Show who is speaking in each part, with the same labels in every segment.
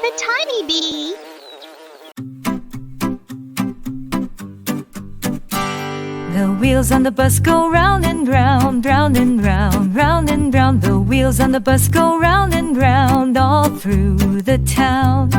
Speaker 1: the tiny bee.
Speaker 2: The wheels on the bus go round and round, round and round, round and round. The wheels on the bus go round and round all through the town.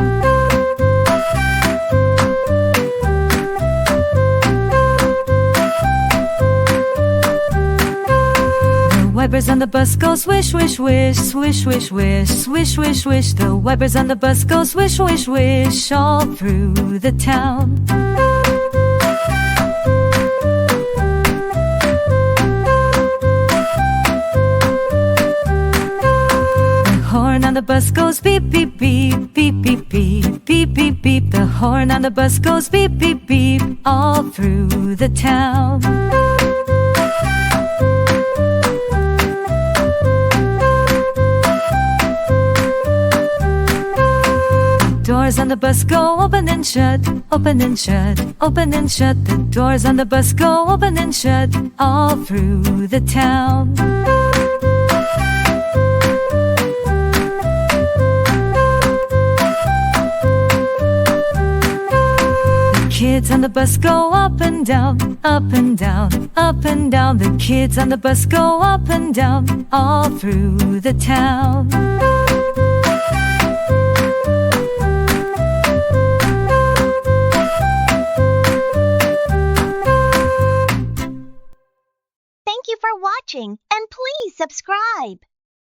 Speaker 2: The wipers on the bus go swish, swish, swish, swish, swish, swish, swish, swish, swish. The wipers on the bus go swish, swish, swish all through the town. The horn on the bus goes beep, beep, beep, beep, beep, beep, beep, beep, beep. The horn on the bus goes beep, beep, beep all through the town. The doors on the bus go open and shut, open and shut, open and shut. The doors on the bus go open and shut all through the town. Kids on the bus go up and down, up and down, up and down. The kids on the bus go up and down all through the town.
Speaker 1: Thank you for watching, and please subscribe.